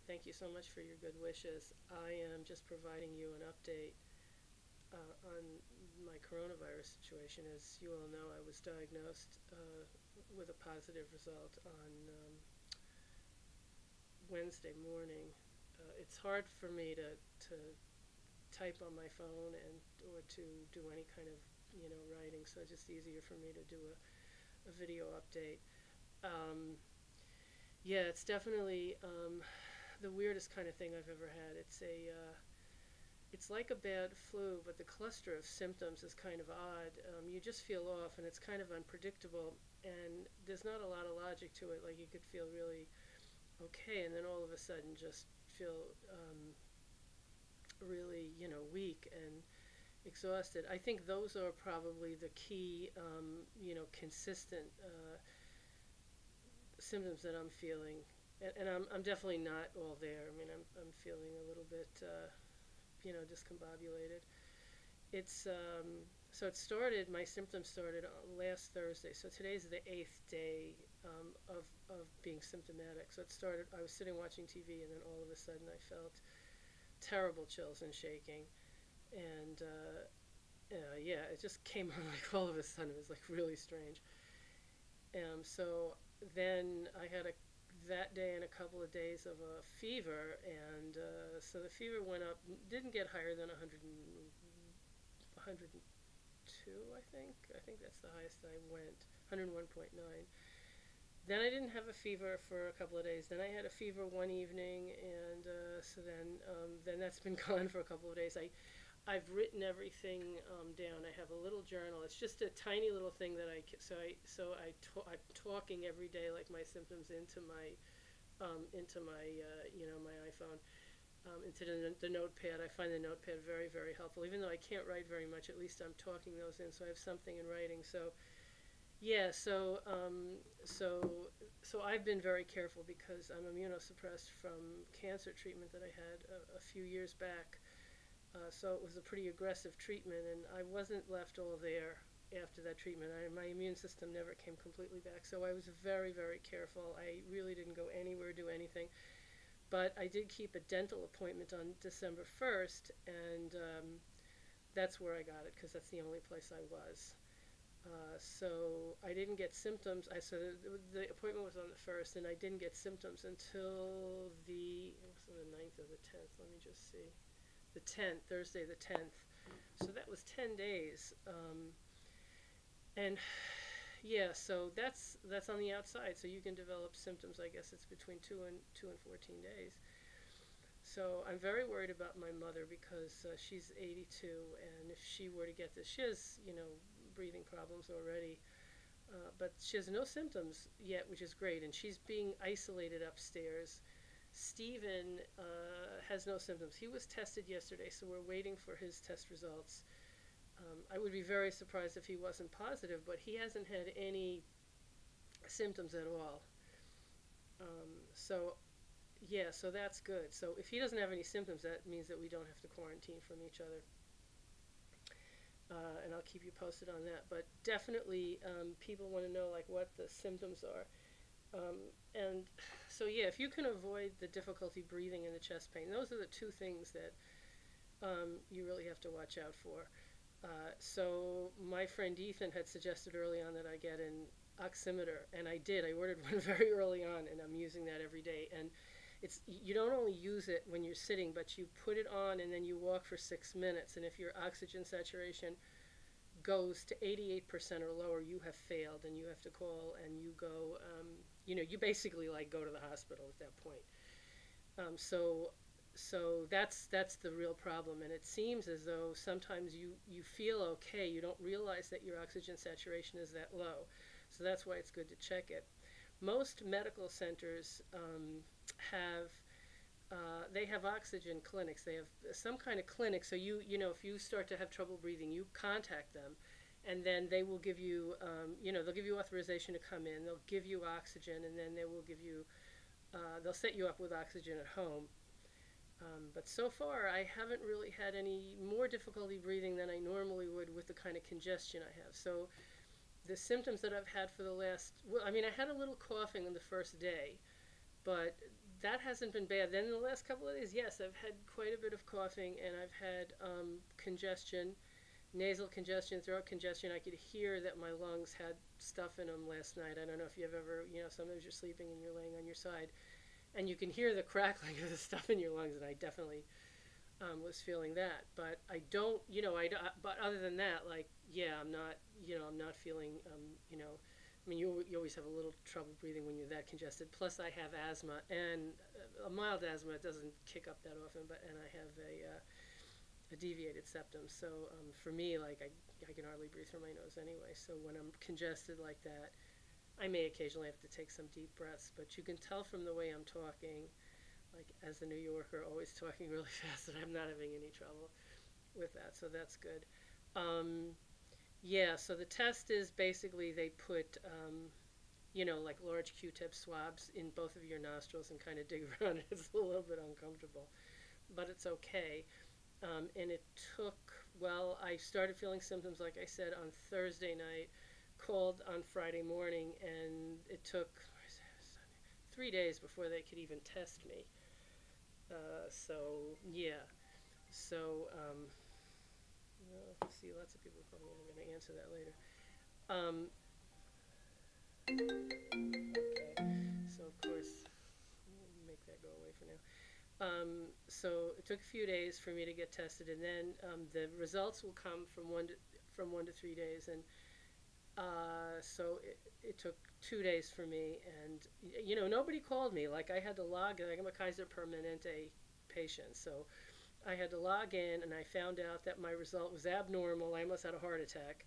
Thank you so much for your good wishes. I am just providing you an update on my coronavirus situation. As you all know, I was diagnosed with a positive result on Wednesday morning. It's hard for me to type on my phone or to do any kind of writing, so it's just easier for me to do a video update. Um, yeah, it's definitely the weirdest kind of thing I've ever had. It's like a bad flu, but the cluster of symptoms is kind of odd. You just feel off, and it's kind of unpredictable, and there's not a lot of logic to it. Like, you could feel really okay, and then all of a sudden just feel really, weak and exhausted. I think those are probably the key, consistent symptoms that I'm feeling. And I'm definitely not all there. I mean, I'm feeling a little bit, discombobulated. It's so it started. My symptoms started last Thursday. So today's the 8th day of being symptomatic. So it started. I was sitting watching TV, and then all of a sudden I felt terrible chills and shaking, and yeah, it just came on like all of a sudden. It was like really strange. So then I had that day and a couple of days of a fever, and so the fever went up, didn't get higher than 102, I think. I think that's the highest I went, 101.9. Then I didn't have a fever for a couple of days. Then I had a fever one evening, and so then that's been gone for a couple of days. I've written everything down. I have a little journal. It's just a tiny little thing that I'm talking every day, like my symptoms into my my iPhone, into the notepad. I find the notepad very, very helpful. Even though I can't write very much, at least I'm talking those in, so I have something in writing. So yeah, so I've been very careful because I'm immunosuppressed from cancer treatment that I had a few years back. So it was a pretty aggressive treatment, and I wasn't left all there after that treatment. My immune system never came completely back, so I was very, very careful. I really didn't go anywhere, do anything. But I did keep a dental appointment on December 1st, and that's where I got it, because that's the only place I was. So I didn't get symptoms. The appointment was on the 1st, and I didn't get symptoms until it was on the 9th or the 10th. Let me just see. The 10th, Thursday the 10th. So that was 10 days. And yeah, so that's on the outside. So you can develop symptoms, I guess it's between 2 and 14 days. So I'm very worried about my mother because she's 82, and if she were to get this, she has, breathing problems already. But she has no symptoms yet, which is great, and she's being isolated upstairs. Stephen has no symptoms. He was tested yesterday, so we're waiting for his test results. I would be very surprised if he wasn't positive, but he hasn't had any symptoms at all. So yeah, so that's good. So if he doesn't have any symptoms, that means that we don't have to quarantine from each other. And I'll keep you posted on that. But definitely, people want to know like what the symptoms are. And so yeah, if you can avoid the difficulty breathing and the chest pain, those are the two things that you really have to watch out for. So my friend Ethan had suggested early on that I get an oximeter, and I did. I ordered one very early on, and I'm using that every day. And you don't only use it when you're sitting, but you put it on and then you walk for 6 minutes, and if your oxygen saturation goes to 88% or lower, you have failed, and you have to call, and you go, you basically like go to the hospital at that point. So that's the real problem, and it seems as though sometimes you feel okay, you don't realize that your oxygen saturation is that low. So that's why it's good to check it. Most medical centers have they have oxygen clinics. They have some kind of clinic. So if you start to have trouble breathing, you contact them, and then they will give you, they'll give you authorization to come in. They'll give you oxygen, and then they will give you, they'll set you up with oxygen at home. But so far, I haven't really had any more difficulty breathing than I normally would with the kind of congestion I have. So the symptoms that I've had for the last, well, I mean, I had a little coughing on the first day, but that hasn't been bad. Then in the last couple of days, yes, I've had quite a bit of coughing, and I've had congestion, nasal congestion, throat congestion. I could hear that my lungs had stuff in them last night. I don't know if you've ever, sometimes you're sleeping and you're laying on your side, and you can hear the crackling of the stuff in your lungs, and I definitely was feeling that. But I don't, but other than that, like, yeah, I'm not feeling, you always have a little trouble breathing when you're that congested. Plus, I have asthma, and a mild asthma. It doesn't kick up that often, and I have a deviated septum. So for me, like, I can hardly breathe through my nose anyway. So when I'm congested like that, I may occasionally have to take some deep breaths. But you can tell from the way I'm talking, like, as a New Yorker, always talking really fast, that I'm not having any trouble with that. So that's good. Yeah, so the test is basically they put, like large Q-tip swabs in both of your nostrils and kind of dig around. It's a little bit uncomfortable, but it's okay. And it took, well, I started feeling symptoms, like I said, on Thursday night, called on Friday morning, and it took 3 days before they could even test me. So, yeah. So, see, lots of people probably are going to answer that later. Okay, so of course, make that go away for now. So it took a few days for me to get tested, and then the results will come from 1 to 3 days, and so it took 2 days for me, and nobody called me. Like, I had to log in. I'm a Kaiser Permanente patient, so I had to log in, and I found out that my result was abnormal. I almost had a heart attack.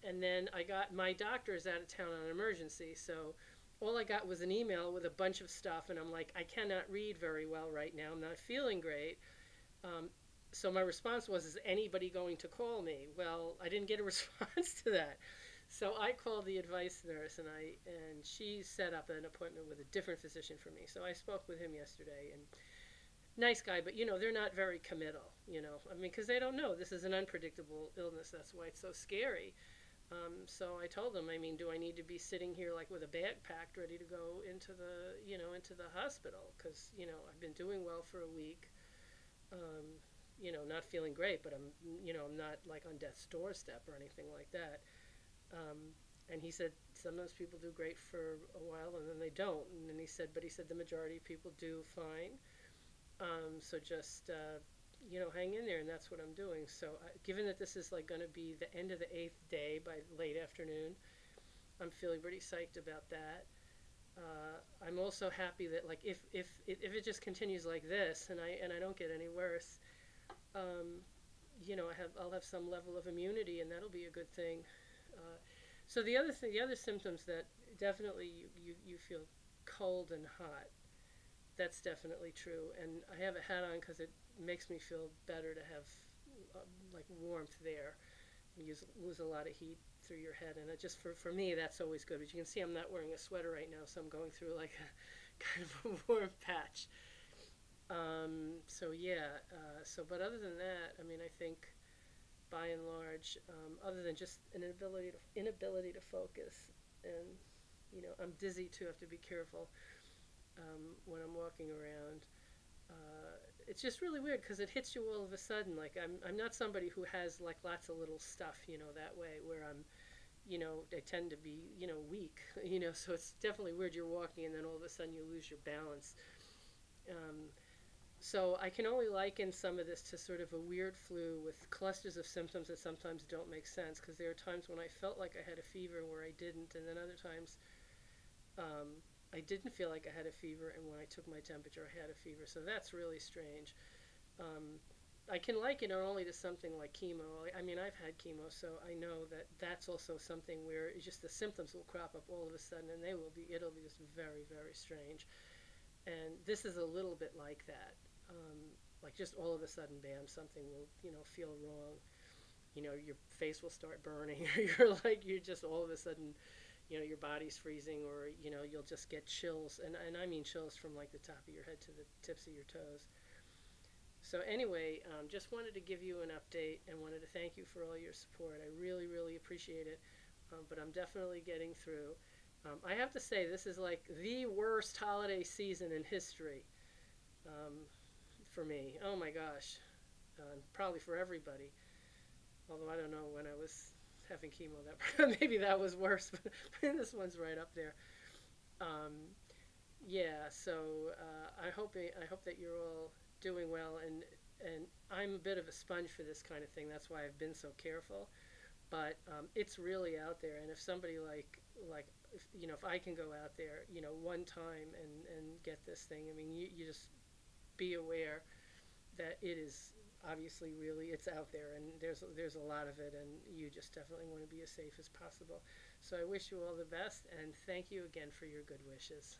And then my doctor is out of town on an emergency, so all I got was an email with a bunch of stuff, and I'm like, I cannot read very well right now. I'm not feeling great. So my response was, is anybody going to call me? Well, I didn't get a response to that. So I called the advice nurse, and she set up an appointment with a different physician for me. So I spoke with him yesterday, and nice guy, but they're not very committal, because they don't know. This is an unpredictable illness. That's why it's so scary. So I told them, do I need to be sitting here like with a bag packed, ready to go into the hospital? Because, I've been doing well for a week, not feeling great, but I'm not like on death's doorstep or anything like that. And he said, sometimes people do great for a while and then they don't. And then he said the majority of people do fine. So just, hang in there, and that's what I'm doing. So given that this is like going to be the end of the 8th day by late afternoon, I'm feeling pretty psyched about that. I'm also happy that, like, if it just continues like this and I don't get any worse, I'll have some level of immunity, and that'll be a good thing. So the other symptoms that definitely you feel cold and hot. That's definitely true, and I have a hat on because it makes me feel better to have like warmth there. You lose a lot of heat through your head, and it just for me that's always good. But you can see I'm not wearing a sweater right now, so I'm going through like a kind of a warm patch. So yeah. But other than that, I think by and large, other than just an inability to focus, and I'm dizzy too. I have to be careful. When I'm walking around, it's just really weird because it hits you all of a sudden. Like, I'm not somebody who has like lots of little stuff, that way, where I'm, I tend to be, weak, so it's definitely weird. You're walking and then all of a sudden you lose your balance. So I can only liken some of this to sort of a weird flu with clusters of symptoms that sometimes don't make sense, because there are times when I felt like I had a fever where I didn't, and then other times, I didn't feel like I had a fever, and when I took my temperature, I had a fever. So that's really strange. I can liken it only to something like chemo. I've had chemo, so I know that that's also something where it's just the symptoms will crop up all of a sudden, and it'll be just very, very strange. And this is a little bit like that. Like, just all of a sudden, bam, something will, feel wrong. Your face will start burning, or you're just all of a sudden, your body's freezing, or, you'll just get chills. And I mean chills from like the top of your head to the tips of your toes. So anyway, just wanted to give you an update and wanted to thank you for all your support. I really, really appreciate it. But I'm definitely getting through. I have to say, this is like the worst holiday season in history, um, for me. Oh my gosh. Probably for everybody. Although I don't know, when I was having chemo, that maybe that was worse, but this one's right up there. Um, yeah, so I hope that you're all doing well, and I'm a bit of a sponge for this kind of thing. That's why I've been so careful. But it's really out there, and if somebody like if, if I can go out there, one time and get this thing, I mean, you just be aware that it is obviously really, it's out there, and there's a lot of it, and you just definitely want to be as safe as possible. So I wish you all the best, and thank you again for your good wishes.